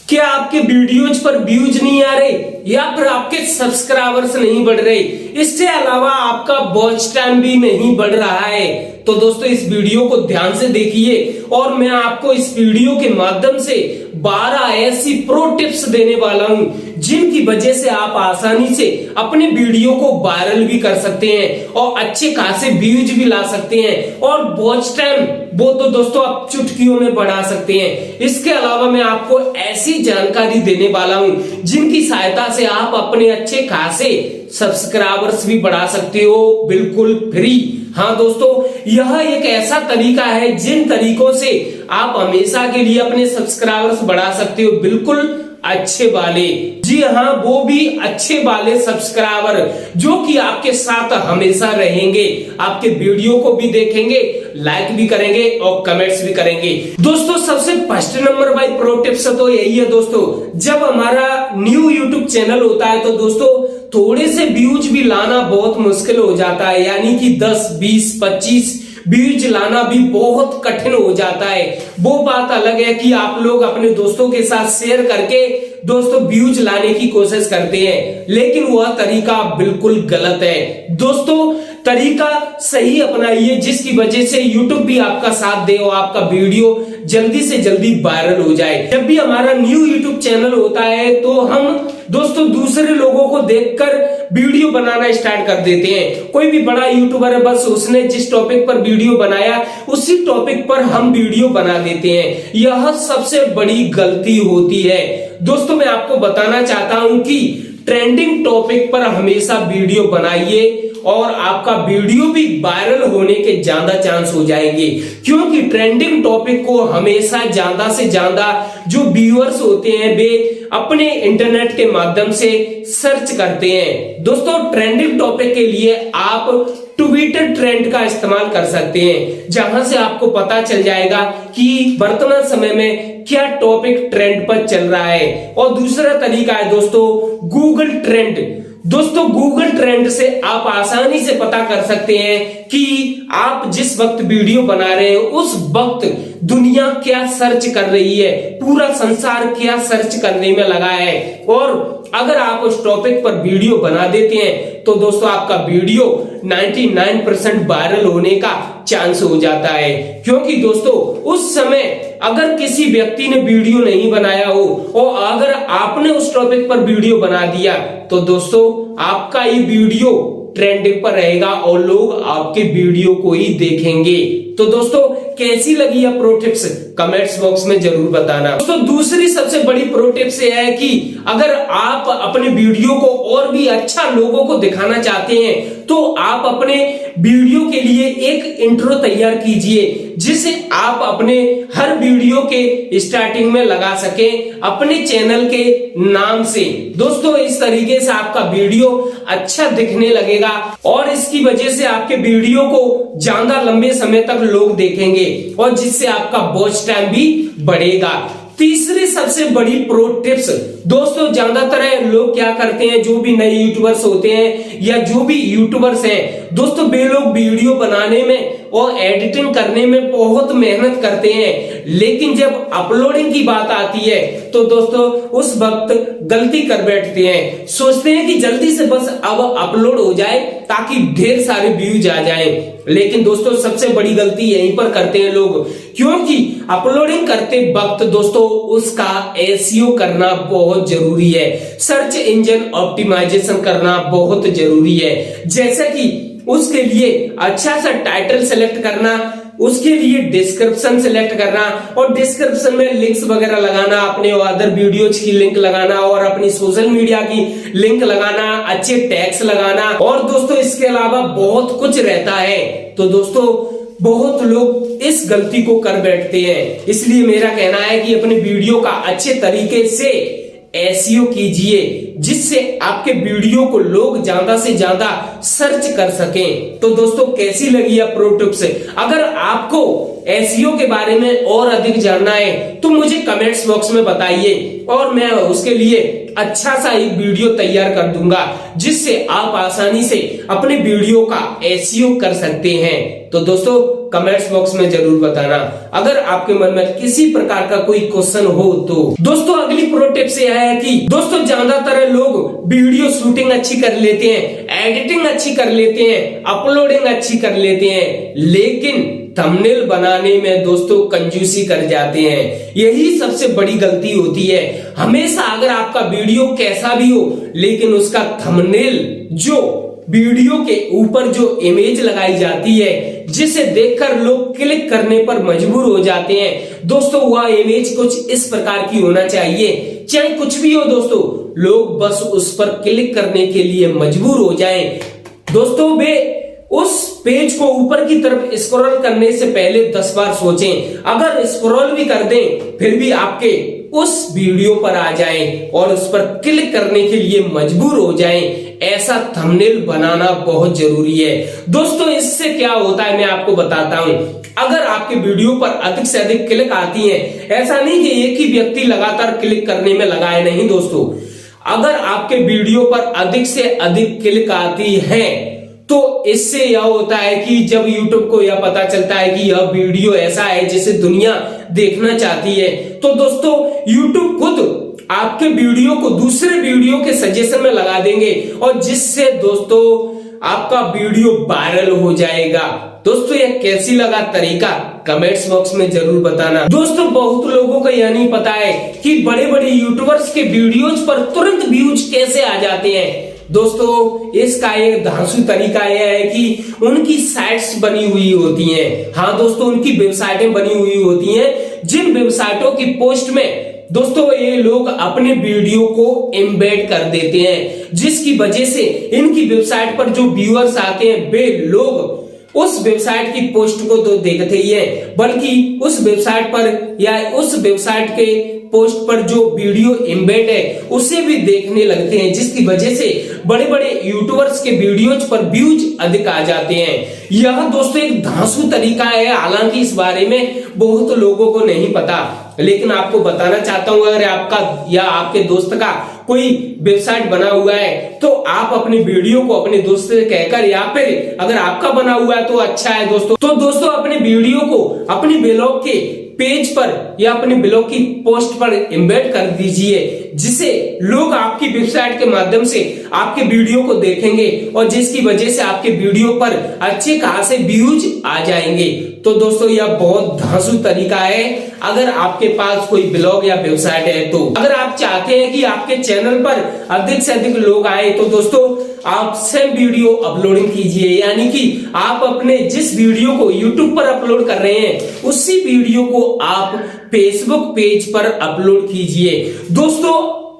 क्या आपके वीडियोज पर व्यूज नहीं आ रहे या फिर आपके सब्सक्राइबर्स नहीं बढ़ रहे, इसके अलावा आपका वॉच टाइम भी नहीं बढ़ रहा है? तो दोस्तों इस वीडियो को ध्यान से देखिए और मैं आपको इस वीडियो के माध्यम से 12 ऐसी प्रो टिप्स देने वाला हूं जिनकी वजह से आप आसानी से अपने वीडियो को वायरल भी कर सकते हैं और अच्छे खासे व्यूज भी ला सकते हैं और वॉच टाइम वो तो दोस्तों आप चुटकियों में बढ़ा सकते हैं। इसके अलावा मैं आपको ऐसी जानकारी देने वाला हूं जिनकी सहायता से आप अपने अच्छे खासे सब्सक्राइबर्स भी बढ़ा सकते हो बिल्कुल फ्री। हाँ दोस्तों, यह एक ऐसा तरीका है जिन तरीकों से आप हमेशा के लिए अपने सब्सक्राइबर्स बढ़ा सकते हो बिल्कुल अच्छे वाले। जी हाँ, वो भी अच्छे वाले सब्सक्राइबर जो कि आपके साथ हमेशा रहेंगे, आपके वीडियो को भी देखेंगे, लाइक भी करेंगे और कमेंट्स भी करेंगे। दोस्तों सबसे first number by pro tips तो यही है दोस्तों, जब हमारा न्यू यूट्यूब चैनल होता है तो दोस्तों थोड़े से व्यूज भी लाना बहुत मुश्किल हो जाता है, यानी कि 10, 20, 25 व्यूज लाना भी बहुत कठिन हो जाता है। वो बात अलग है कि आप लोग अपने दोस्तों के साथ शेयर करके दोस्तों व्यूज लाने की कोशिश करते हैं, लेकिन वह तरीका बिल्कुल गलत है। दोस्तों तरीका सही अपनाइए जिसकी वजह से YouTube भी आपका साथ दे और आपका वीडियो जल्दी से जल्दी वायरल हो जाए। जब भी हमारा न्यू YouTube चैनल होता है तो हम दोस्तों दूसरे लोगों को देखकर वीडियो बनाना स्टार्ट कर देते हैं। कोई भी बड़ा यूट्यूबर है, बस उसने जिस टॉपिक पर वीडियो बनाया उसी टॉपिक पर हम वीडियो बना देते हैं। यह सबसे बड़ी गलती होती है। दोस्तों मैं आपको बताना चाहता हूं कि ट्रेंडिंग टॉपिक पर हमेशा वीडियो बनाइए और आपका वीडियो भी वायरल होने के ज्यादा चांस हो जाएंगे, क्योंकि ट्रेंडिंग टॉपिक को हमेशा ज्यादा से ज्यादा जो व्यूअर्स होते हैं वे अपने इंटरनेट के माध्यम से सर्च करते हैं। दोस्तों ट्रेंडिंग टॉपिक के लिए आप ट्विटर ट्रेंड का इस्तेमाल कर सकते हैं, जहां से आपको पता चल जाएगा कि वर्तमान समय में क्या टॉपिक ट्रेंड पर चल रहा है। और दूसरा तरीका है दोस्तों गूगल ट्रेंड। दोस्तों गूगल ट्रेंड से आप आसानी से पता कर सकते हैं कि आप जिस वक्त वीडियो बना रहे हैं उस वक्त दुनिया क्या सर्च कर रही है, पूरा संसार क्या सर्च करने में लगा है। और अगर आप उस टॉपिक पर वीडियो बना देते हैं तो दोस्तों आपका वीडियो 99% वायरल होने का चांस हो जाता है, क्योंकि दोस्तों उस समय अगर किसी व्यक्ति ने वीडियो नहीं बनाया हो और अगर आपने उस टॉपिक पर वीडियो बना दिया तो दोस्तों आपका ये वीडियो ट्रेंडिंग पर रहेगा और लोग आपके वीडियो को ही देखेंगे। तो दोस्तों कैसी लगी यह प्रो टिप्स कमेंट्स बॉक्स में जरूर बताना। दोस्तों दूसरी सबसे बड़ी प्रो टिप्स यह है कि अगर आप अपने वीडियो को और भी अच्छा लोगों को दिखाना चाहते हैं तो आप अपने वीडियो के लिए एक इंट्रो तैयार कीजिए जिसे आप अपने हर वीडियो के स्टार्टिंग में लगा सकें अपने चैनल के नाम से। दोस्तों इस तरीके से आपका वीडियो अच्छा दिखने लगेगा और इसकी वजह से आपके वीडियो को ज्यादा लंबे समय तक लोग देखेंगे और जिससे आपका वॉच टाइम भी बढ़ेगा। तीसरी सबसे बड़ी प्रो टिप्स दोस्तों, ज्यादातर लोग क्या करते हैं, जो भी नए यूट्यूबर्स होते हैं या जो भी यूट्यूबर्स हैं दोस्तों, वे लोग वीडियो बनाने में और एडिटिंग करने में बहुत मेहनत करते हैं, लेकिन जब अपलोडिंग की बात आती है तो दोस्तों उस वक्त गलती कर बैठते हैं। सोचते हैं कि जल्दी से बस अब अपलोड हो जाए ताकि ढेर सारे व्यूज आ जाएं, लेकिन दोस्तों सबसे बड़ी गलती यहीं पर करते हैं लोग, क्योंकि अपलोडिंग करते वक्त दोस्तों उसका एसईओ करना बहुत जरूरी है, सर्च इंजन ऑप्टिमाइजेशन करना बहुत जरूरी है। जैसे कि उसके लिए अच्छा सा टाइटल सेलेक्ट करना, उसके लिए डिस्क्रिप्शन सेलेक्ट करना और डिस्क्रिप्शन में लिंक्स वगैरह लगाना, अपने अदर वीडियोज की लिंक लगाना और अपनी सोशल मीडिया की लिंक लगाना, अच्छे टैग्स लगाना और दोस्तों इसके अलावा बहुत कुछ रहता है। तो दोस्तों बहुत लोग इस गलती को कर बैठते हैं, इसलिए मेरा कहना है कि अपने वीडियो का अच्छे तरीके से एसईओ कीजिए जिससे आपके वीडियो को लोग ज्यादा से ज्यादा सर्च कर सकें। तो दोस्तों कैसी लगी यह प्रो टिप्स? अगर आपको एसईओ के बारे में और अधिक जानना है तो मुझे कमेंट्स बॉक्स में बताइए और मैं उसके लिए अच्छा सा एक वीडियो तैयार कर दूंगा, जिससे आप आसानी से अपने वीडियो का एसईओ कर सकते हैं। तो दोस्तों कमेंट्स बॉक्स में जरूर बताना अगर आपके मन में किसी प्रकार का कोई क्वेश्चन हो तो। दोस्तों अगली प्रो टिप्स यह है कि दोस्तों ज्यादातर लोग वीडियो शूटिंग अच्छी कर लेते हैं, एडिटिंग अच्छी कर लेते हैं, अपलोडिंग अच्छी कर लेते हैं, लेकिन थंबनेल बनाने में दोस्तों कंजूसी कर जाते हैं। यही सबसे बड़ी गलती होती है। हमेशा अगर आपका वीडियो कैसा भी हो, लेकिन उसका थंबनेल जो वीडियो के ऊपर जो इमेज लगाई जाती है, जिसे देखकर लोग क्लिक करने पर मजबूर हो जाते हैं, दोस्तों वह इमेज कुछ इस प्रकार की होना चाहिए। चाहे कुछ भी हो दोस्तों, लोग बस उस पर क्लिक करने के लिए मजबूर हो जाएं। दोस्तों वे उस पेज को ऊपर की तरफ स्क्रॉल करने से पहले 10 बार सोचें। अगर स्क्रॉल भी कर दें फिर भी आपके उस वीडियो पर आ जाएं और उस पर क्लिक करने के लिए मजबूर हो जाएं। ऐसा थंबनेल बनाना बहुत जरूरी है। दोस्तों इससे क्या होता है मैं आपको बताता हूं। अगर आपके वीडियो पर अधिक से अधिक क्लिक आती है, ऐसा नहीं कि एक ही व्यक्ति लगातार क्लिक करने में लगा है, नहीं दोस्तों, अगर आपके वीडियो पर अधिक से अधिक क्लिक आती है तो इससे यह होता है कि जब YouTube को यह पता चलता है कि यह वीडियो ऐसा है जिसे दुनिया देखना चाहती है, तो दोस्तों YouTube खुद आपके वीडियो को दूसरे वीडियो के सजेशन में लगा देंगे और जिससे दोस्तों आपका वीडियो वायरल हो जाएगा। दोस्तों यह कैसी लगा तरीका कमेंट्स बॉक्स में जरूर बताना। दोस्तों बहुत लोगों को यह नहीं पता है कि बड़े बड़े यूट्यूबर्स के वीडियोज पर तुरंत व्यूज कैसे आ जाते हैं। दोस्तों इसका एक धांसू तरीका यह है कि उनकी साइट्स बनी हुई होती हैं। हाँ दोस्तों उनकी वेबसाइटें बनी हुई होती हैं, जिन वेबसाइटों की पोस्ट में दोस्तों ये लोग अपने वीडियो को एम्बेड कर देते हैं, जिसकी वजह से इनकी वेबसाइट पर जो व्यूअर्स आते हैं वे लोग उस वेबसाइट की पोस्ट को तो देखते ही है, बल्कि उस वेबसाइट पर या उस वेबसाइट के पोस्ट पर जो वीडियो एम्बेड है उसे भी देखने लगते हैं, जिसकी वजह से बड़े बड़े यूट्यूबर्स के वीडियोज पर व्यूज अधिक आ जाते हैं। यह दोस्तों एक धांसू तरीका है, हालांकि इस बारे में बहुत लोगों को नहीं पता, लेकिन आपको बताना चाहता हूं। अगर आपका या आपके दोस्त का कोई वेबसाइट बना हुआ है तो आप अपने वीडियो को अपने दोस्त से कहकर, या फिर अगर आपका बना हुआ है तो अच्छा है दोस्तों, तो दोस्तों अपने वीडियो को अपने ब्लॉग के पेज पर या अपने ब्लॉग की पोस्ट पर एम्बेड कर दीजिए, जिसे लोग आपकी वेबसाइट के माध्यम से आपके वीडियो को देखेंगे और जिसकी वजह से आपके वीडियो पर अच्छे खासे व्यूज आ जाएंगे। तो दोस्तों यह बहुत धांसू तरीका है। अगर आपके पास कोई ब्लॉग या वेबसाइट है तो अगर आप चाहते हैं कि आपके चैनल पर अधिक से अधिक लोग आए तो दोस्तों आप सेम वीडियो अपलोडिंग कीजिए, यानी कि आप अपने जिस वीडियो को YouTube पर अपलोड कर रहे हैं उसी वीडियो को आप फेसबुक पेज पर अपलोड कीजिए। दोस्तों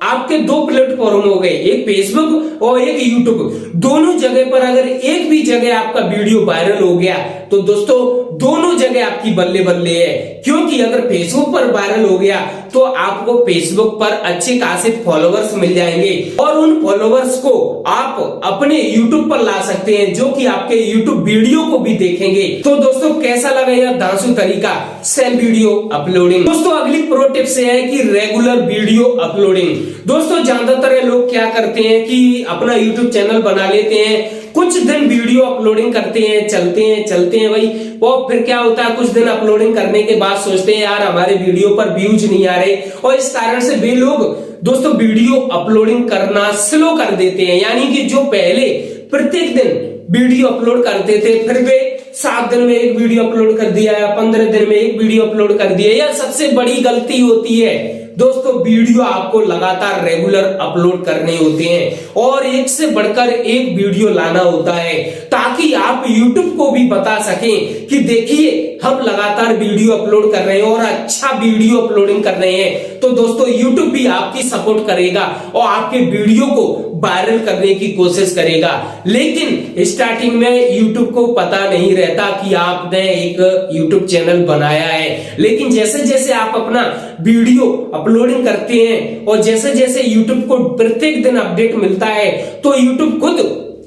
आपके दो प्लेटफॉर्म हो गए, एक फेसबुक और एक यूट्यूब। दोनों जगह पर अगर एक भी जगह आपका वीडियो वायरल हो गया तो दोस्तों दोनों जगह आपकी बल्ले बल्ले है, क्योंकि अगर फेसबुक पर वायरल हो गया तो आपको फेसबुक पर अच्छे खासे फॉलोवर्स मिल जाएंगे और उन फॉलोवर्स को आप अपने यूट्यूब पर ला सकते हैं, जो कि आपके यूट्यूब वीडियो को भी देखेंगे। तो दोस्तों कैसा लगा यह धांसू तरीका सेल्फ वीडियो अपलोडिंग। दोस्तों अगली प्रो टिप्स है कि रेगुलर वीडियो अपलोडिंग। दोस्तों ज्यादातर लोग क्या करते हैं कि अपना यूट्यूब चैनल बना लेते हैं, कुछ दिन वीडियो अपलोडिंग करते हैं, चलते हैं भाई, और फिर क्या होता है कुछ दिन अपलोडिंग करने के बाद सोचते हैं यार हमारे वीडियो पर व्यूज नहीं आ रहे, और इस कारण से वे लोग दोस्तों वीडियो अपलोडिंग करना स्लो कर देते हैं। यानी कि जो पहले प्रत्येक दिन वीडियो अपलोड करते थे फिर वे 7 दिन में एक वीडियो अपलोड कर दिया या 15 दिन में एक वीडियो अपलोड कर दिया। यह सबसे बड़ी गलती होती है दोस्तों। वीडियो आपको लगातार रेगुलर अपलोड करने होते हैं और एक से बढ़कर एक वीडियो लाना होता है, ताकि आप YouTube को भी बता सकें कि देखिए हम लगातार वीडियो अपलोड कर रहे हैं और अच्छा वीडियो अपलोडिंग कर रहे हैं। तो दोस्तों YouTube भी आपकी सपोर्ट करेगा और आपके वीडियो को वायरल करने की कोशिश करेगा। लेकिन स्टार्टिंग में YouTube को पता नहीं रहता कि आपने एक YouTube चैनल बनाया है, लेकिन जैसे जैसे आप अपना वीडियो अपलोडिंग करते हैं और जैसे जैसे YouTube को प्रत्येक दिन अपडेट मिलता है तो YouTube खुद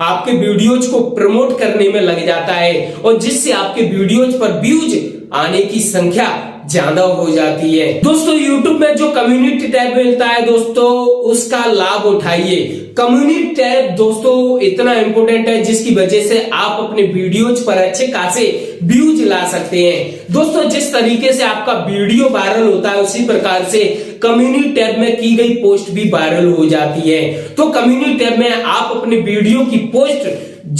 आपके वीडियोज को प्रमोट करने में लग जाता है और जिससे आपके वीडियोज पर व्यूज आने की संख्या ज्यादा हो जाती है। दोस्तों YouTube में जो कम्युनिटी टैब मिलता है दोस्तों, उसका लाभ उठाइए। कम्युनिटी टैब दोस्तों इतना इंपॉर्टेंट है जिसकी वजह से आप अपने वीडियोज पर अच्छे खासे व्यूज ला सकते हैं। दोस्तों जिस तरीके से आपका वीडियो वायरल होता है उसी प्रकार से कम्युनिटी टैब में की गई पोस्ट भी वायरल हो जाती है। तो कम्युनिटी टैब में आप अपने वीडियो की पोस्ट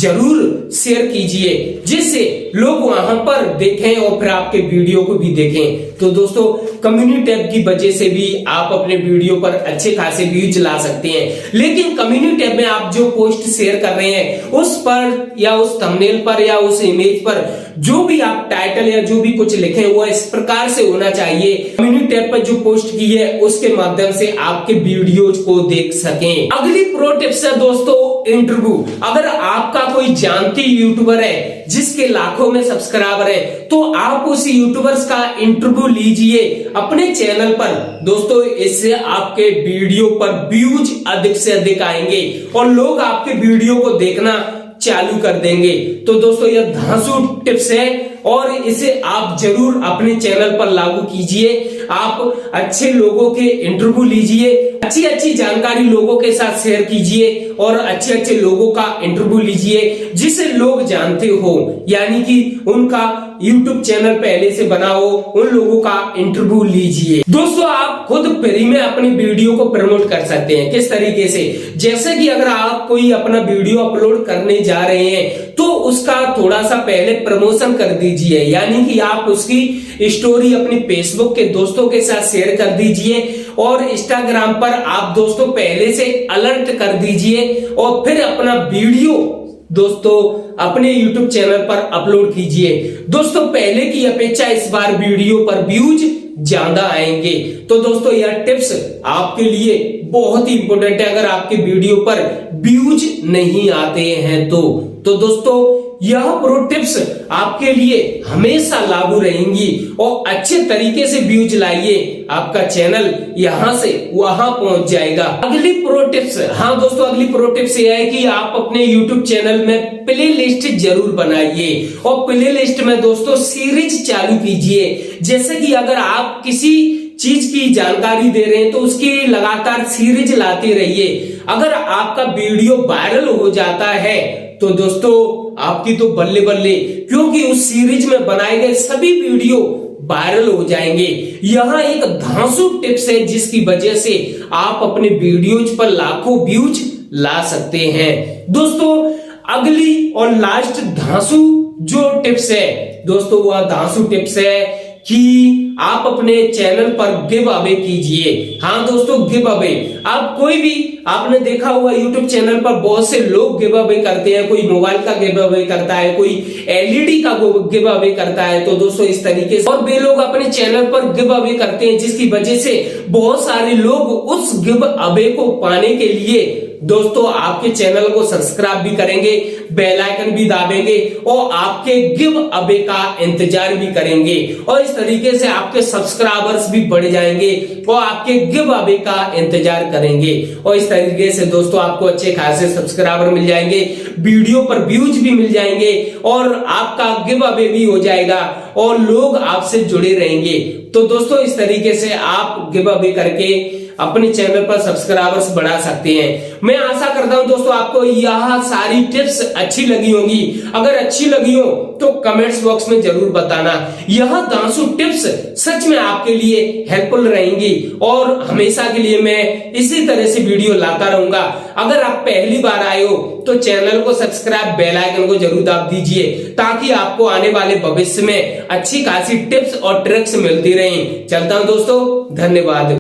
जरूर शेयर कीजिए जिससे लोग वहां पर देखें और फिर आपके वीडियो को भी देखें। तो दोस्तों कम्युनिटी टैब की वजह से भी आप अपने वीडियो पर अच्छे खासे व्यूज ला सकते हैं। लेकिन कम्युनिटी टैब में आप जो पोस्ट शेयर कर रहे हैं उस पर या उस थंबनेल पर या उस इमेज पर जो भी आप टाइटल या जो भी कुछ लिखे वो इस प्रकार से होना चाहिए कम्युनिटी टैब पर जो पोस्ट की है उसके माध्यम से आपके वीडियोज को देख सकें। अगली प्रो टिप्स है दोस्तों इंटरव्यू। अगर आपका कोई जानती यूट्यूबर है जिसके लाखों में सब्सक्राइबर है तो आप उस यूट्यूबर्स का इंटरव्यू लीजिए अपने चैनल पर। दोस्तों इससे आपके वीडियो पर व्यूज अधिक से अधिक आएंगे और लोग आपके वीडियो को देखना चालू कर देंगे। तो दोस्तों यह धांसू टिप्स है और इसे आप जरूर अपने चैनल पर लागू कीजिए। आप अच्छे लोगों के इंटरव्यू लीजिए, अच्छी अच्छी जानकारी लोगों के साथ शेयर कीजिए और अच्छे अच्छे लोगों का इंटरव्यू लीजिए जिसे लोग जानते हो, यानी कि उनका YouTube चैनल पहले से बना हो, उन लोगों का इंटरव्यू लीजिए। दोस्तों आप खुद फ्री में अपनी वीडियो को प्रमोट कर सकते हैं। किस तरीके से? जैसे कि अगर आप कोई अपना वीडियो अपलोड करने जा रहे हैं तो उसका थोड़ा सा पहले प्रमोशन कर दीजिए, यानी कि आप उसकी स्टोरी अपनी फेसबुक के दोस्तों के साथ शेयर कर दीजिए और इंस्टाग्राम पर आप दोस्तों पहले से अलर्ट कर दीजिए और फिर अपना वीडियो दोस्तों अपने YouTube चैनल पर अपलोड कीजिए। दोस्तों पहले की अपेक्षा इस बार वीडियो पर व्यूज ज्यादा आएंगे। तो दोस्तों यह टिप्स आपके लिए बहुत ही इंपॉर्टेंट है अगर आपके वीडियो पर व्यूज नहीं आते हैं तो दोस्तों यह प्रो टिप्स आपके लिए हमेशा लागू रहेंगी और अच्छे तरीके से व्यूज लाइए, आपका चैनल यहां से वहां पहुंच जाएगा। अगली प्रो टिप्स, हाँ दोस्तों अगली प्रो टिप्स यह है कि आप अपने YouTube चैनल में प्ले लिस्ट जरूर बनाइए और प्ले लिस्ट में दोस्तों सीरीज चालू कीजिए। जैसे कि अगर आप किसी चीज की जानकारी दे रहे हैं तो उसकी लगातार सीरीज लाते रहिए। अगर आपका वीडियो वायरल हो जाता है तो दोस्तों आपकी तो बल्ले बल्ले, क्योंकि उस सीरीज में बनाए गए सभी वीडियो वायरल हो जाएंगे। यह एक धांसू टिप्स है जिसकी वजह से आप अपने वीडियोज पर लाखों व्यूज ला सकते हैं। दोस्तों अगली और लास्ट धांसू जो टिप्स है दोस्तों वह धांसू टिप्स है कि आप अपने चैनल पर गिव अवे कीजिए। हाँ दोस्तों गिव अवे, आप कोई भी आपने देखा होगा YouTube चैनल पर बहुत से लोग गिव अवे करते हैं। कोई मोबाइल का गिव अवे करता है, कोई LED का गिव अवे करता है। तो दोस्तों इस तरीके से और वे लोग अपने चैनल पर गिव अवे करते हैं जिसकी वजह से बहुत सारे लोग उस गिव अवे को पाने के लिए दोस्तों आपके चैनल को सब्सक्राइब भी करेंगे, बेल आइकन भी दाबेंगे और आपके गिव अवे का इंतजार भी करेंगे और इस तरीके से आपके सब्सक्राइबर्स भी बढ़ जाएंगे और आपके गिव अवे का इंतजार करेंगे और इस तरीके से दोस्तों आपको अच्छे खासे सब्सक्राइबर मिल जाएंगे, वीडियो पर व्यूज भी मिल जाएंगे और आपका गिव अवे भी हो जाएगा और लोग आपसे जुड़े रहेंगे। तो दोस्तों इस तरीके से आप गिव अवे करके अपने चैनल पर सब्सक्राइबर्स बढ़ा सकते हैं। मैं आशा करता हूं दोस्तों आपको यह सारी टिप्स अच्छी लगी होंगी। अगर अच्छी लगी हो तो कमेंट्स बॉक्स में जरूर बताना। यह धांसू टिप्स सच में आपके लिए हेल्पफुल रहेंगी और हमेशा के लिए मैं इसी तरह से वीडियो लाता रहूंगा। अगर आप पहली बार आए हो तो चैनल को सब्सक्राइब, बेल आइकन को जरूर दाब दीजिए ताकि आपको आने वाले भविष्य में अच्छी खासी टिप्स और ट्रिक्स मिलती रहें। चलता हूं दोस्तों, धन्यवाद।